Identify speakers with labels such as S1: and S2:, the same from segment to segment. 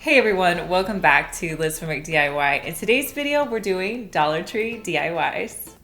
S1: Hey everyone, welcome back to Liz from DIY. In today's video, we're doing Dollar Tree DIYs.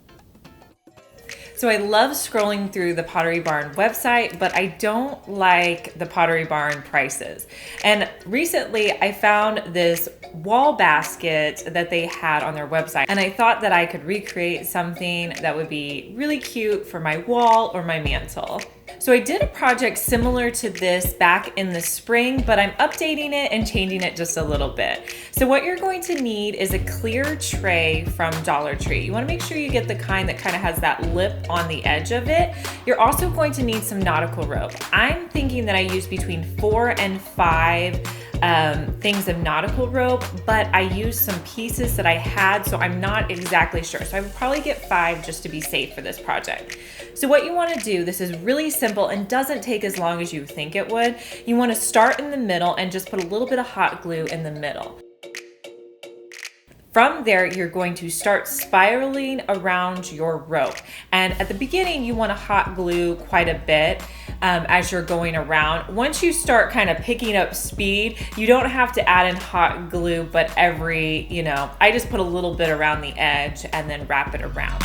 S1: So I love scrolling through the Pottery Barn website, but I don't like the Pottery Barn prices. And recently I found this wall basket that they had on their website, and I thought that I could recreate something that would be really cute for my wall or my mantle. So I did a project similar to this back in the spring, but I'm updating it and changing it just a little bit. So what you're going to need is a clear tray from Dollar Tree. You want to make sure you get the kind that kind of has that lip on the edge of it. You're also going to need some nautical rope. I'm thinking that I used between 4 and 5 things of nautical rope, but I used some pieces that I had, so I'm not exactly sure. So I would probably get 5 just to be safe for this project. So what you want to do, this is really simple and doesn't take as long as you think it would. You want to start in the middle and just put a little bit of hot glue in the middle. From there, you're going to start spiraling around your rope. And at the beginning, you want to hot glue quite a bit as you're going around. Once you start kind of picking up speed, you don't have to add in hot glue, but I just put a little bit around the edge and then wrap it around.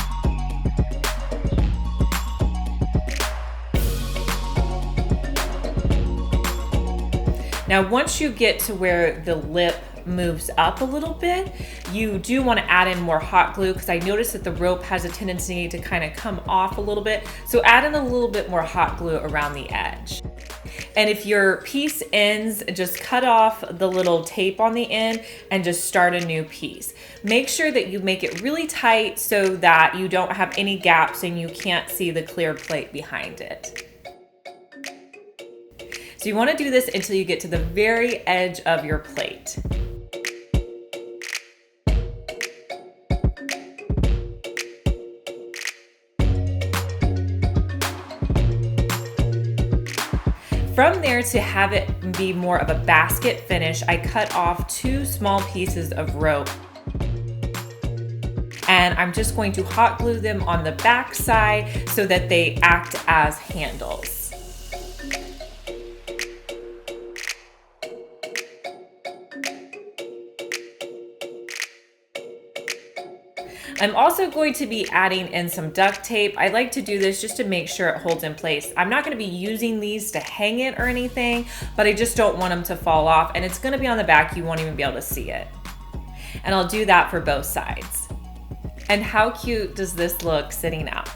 S1: Now, once you get to where the lip moves up a little bit, you do want to add in more hot glue because I noticed that the rope has a tendency to kind of come off a little bit. So add in a little bit more hot glue around the edge. And if your piece ends, just cut off the little tape on the end and just start a new piece. Make sure that you make it really tight so that you don't have any gaps and you can't see the clear plate behind it. So you want to do this until you get to the very edge of your plate. From there, to have it be more of a basket finish, I cut off 2 small pieces of rope. And I'm just going to hot glue them on the back side so that they act as handles. I'm also going to be adding in some duct tape. I like to do this just to make sure it holds in place. I'm not going to be using these to hang it or anything, but I just don't want them to fall off, and it's going to be on the back. You won't even be able to see it. And I'll do that for both sides. And how cute does this look sitting out?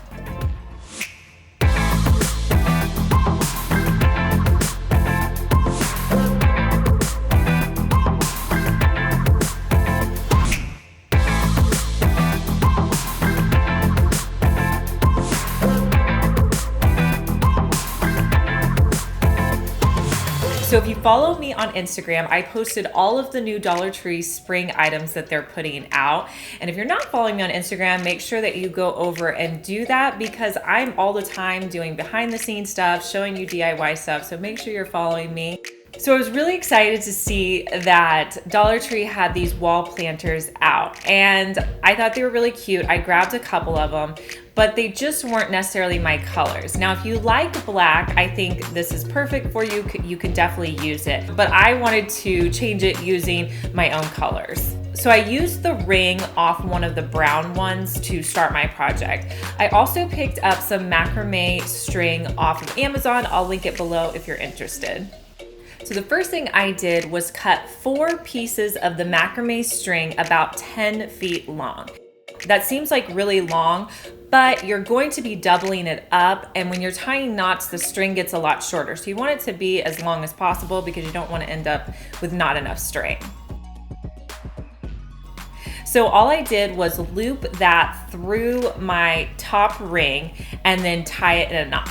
S1: So if you follow me on Instagram, I posted all of the new Dollar Tree spring items that they're putting out. And if you're not following me on Instagram, make sure that you go over and do that because I'm all the time doing behind the scenes stuff, showing you DIY stuff. So make sure you're following me. So I was really excited to see that Dollar Tree had these wall planters out, and I thought they were really cute. I grabbed a couple of them, but they just weren't necessarily my colors. Now, if you like black, I think this is perfect for you. You can definitely use it, but I wanted to change it using my own colors. So I used the ring off one of the brown ones to start my project. I also picked up some macrame string off of Amazon. I'll link it below if you're interested. So the first thing I did was cut 4 pieces of the macrame string about 10 feet long. That seems like really long, but you're going to be doubling it up, and when you're tying knots, the string gets a lot shorter. So you want it to be as long as possible because you don't want to end up with not enough string. So all I did was loop that through my top ring and then tie it in a knot.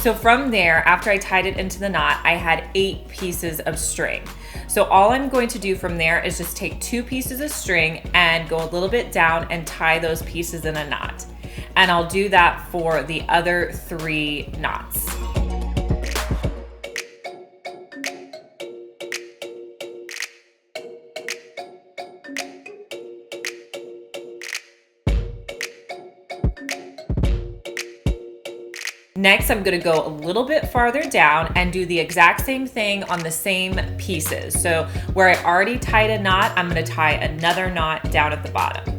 S1: So from there, after I tied it into the knot, I had 8 pieces of string. So all I'm going to do from there is just take 2 pieces of string and go a little bit down and tie those pieces in a knot. And I'll do that for the other 3 knots. Next, I'm gonna go a little bit farther down and do the exact same thing on the same pieces. So where I already tied a knot, I'm gonna tie another knot down at the bottom.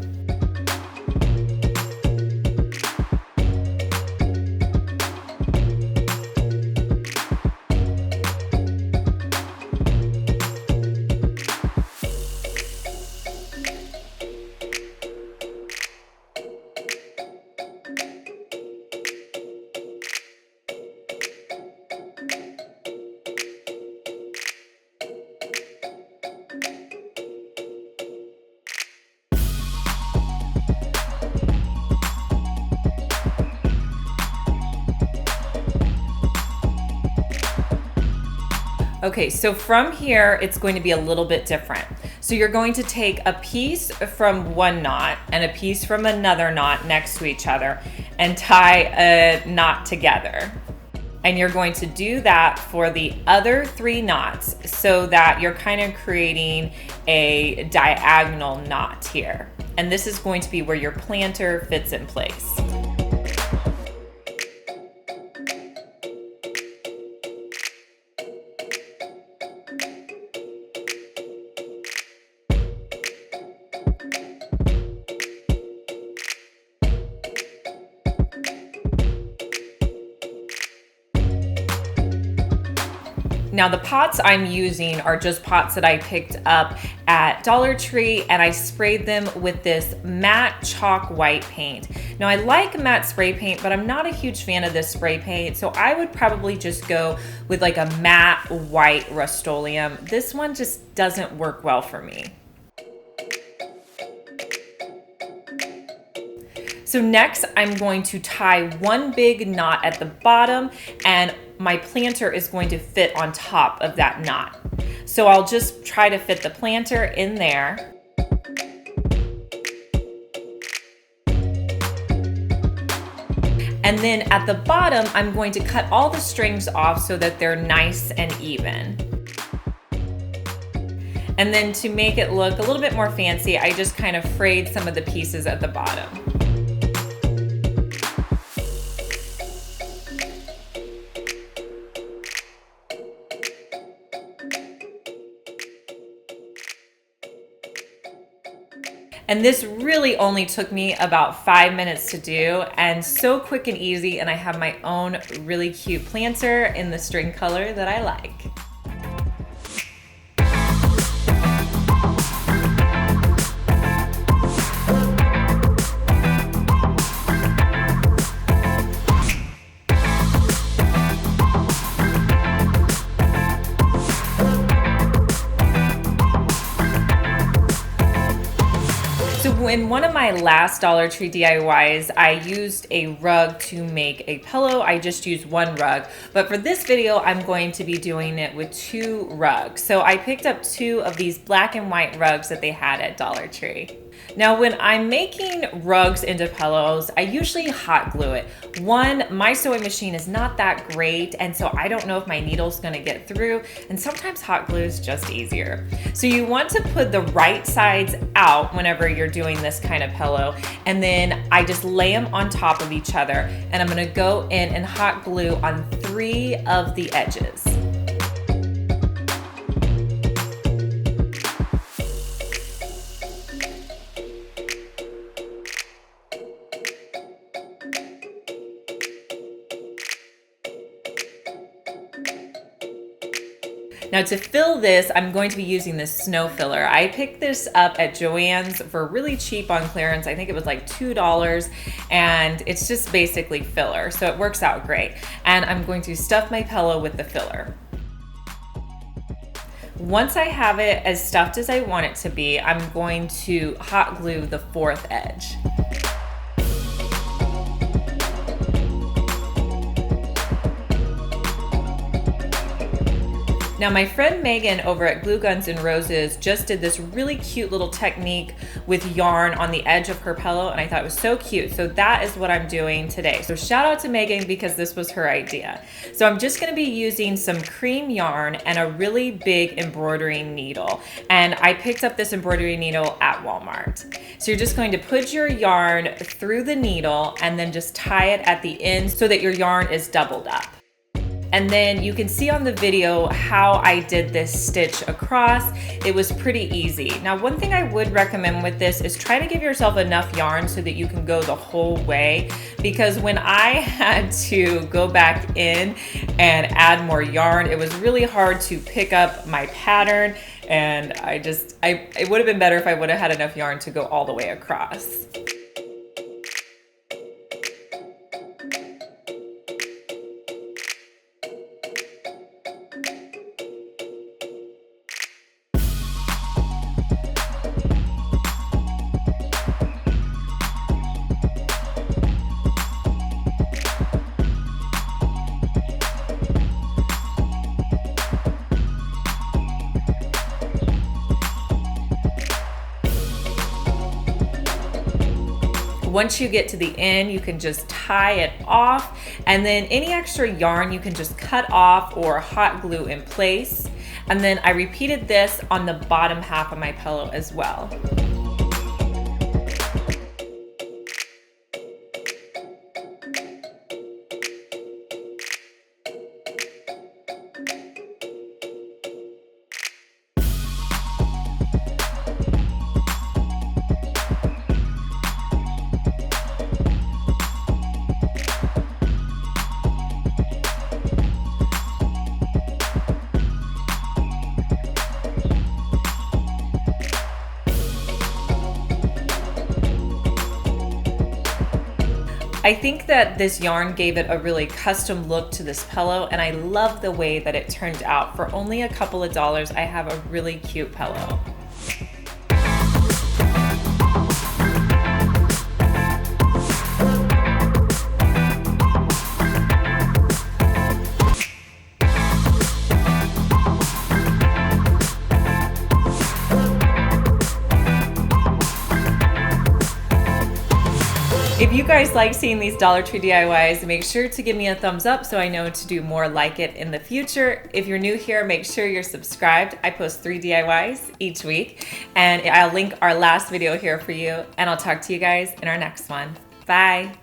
S1: Okay, so from here, it's going to be a little bit different. So you're going to take a piece from one knot and a piece from another knot next to each other and tie a knot together. And you're going to do that for the other 3 knots so that you're kind of creating a diagonal knot here. And this is going to be where your planter fits in place. Now the pots I'm using are just pots that I picked up at Dollar Tree, and I sprayed them with this matte chalk white paint. Now I like matte spray paint, but I'm not a huge fan of this spray paint, so I would probably just go with like a matte white Rust-Oleum. This one just doesn't work well for me. So next I'm going to tie one big knot at the bottom, and my planter is going to fit on top of that knot. So I'll just try to fit the planter in there. And then at the bottom, I'm going to cut all the strings off so that they're nice and even. And then to make it look a little bit more fancy, I just kind of frayed some of the pieces at the bottom. And this really only took me about 5 minutes to do, and so quick and easy, and I have my own really cute planter in the string color that I like. In one of my last Dollar Tree DIYs, I used a rug to make a pillow. I just used one rug, but for this video, I'm going to be doing it with 2 rugs. So I picked up 2 of these black and white rugs that they had at Dollar Tree. Now, when I'm making rugs into pillows, I usually hot glue it. One, my sewing machine is not that great, and so I don't know if my needle's gonna get through, and sometimes hot glue is just easier. So you want to put the right sides out whenever you're doing this kind of pillow, and then I just lay them on top of each other, and I'm gonna go in and hot glue on 3 of the edges. Now to fill this, I'm going to be using this snow filler. I picked this up at Joann's for really cheap on clearance. I think it was like $2, and it's just basically filler, so it works out great. And I'm going to stuff my pillow with the filler. Once I have it as stuffed as I want it to be, I'm going to hot glue the 4th edge. Now my friend Megan over at Glue Guns and Roses just did this really cute little technique with yarn on the edge of her pillow, and I thought it was so cute. So that is what I'm doing today. So shout out to Megan because this was her idea. So I'm just gonna be using some cream yarn and a really big embroidery needle. And I picked up this embroidery needle at Walmart. So you're just going to put your yarn through the needle and then just tie it at the end so that your yarn is doubled up. And then you can see on the video how I did this stitch across. It was pretty easy. Now, one thing I would recommend with this is try to give yourself enough yarn so that you can go the whole way, because when I had to go back in and add more yarn, it was really hard to pick up my pattern, and it would have been better if I would have had enough yarn to go all the way across. Once you get to the end, you can just tie it off, and then any extra yarn you can just cut off or hot glue in place. And then I repeated this on the bottom half of my pillow as well. I think that this yarn gave it a really custom look to this pillow, and I love the way that it turned out. For only a couple of dollars, I have a really cute pillow. If you guys like seeing these Dollar Tree DIYs, make sure to give me a thumbs up so I know to do more like it in the future. If you're new here, make sure you're subscribed. I post 3 DIYs each week, and I'll link our last video here for you, and I'll talk to you guys in our next one. Bye.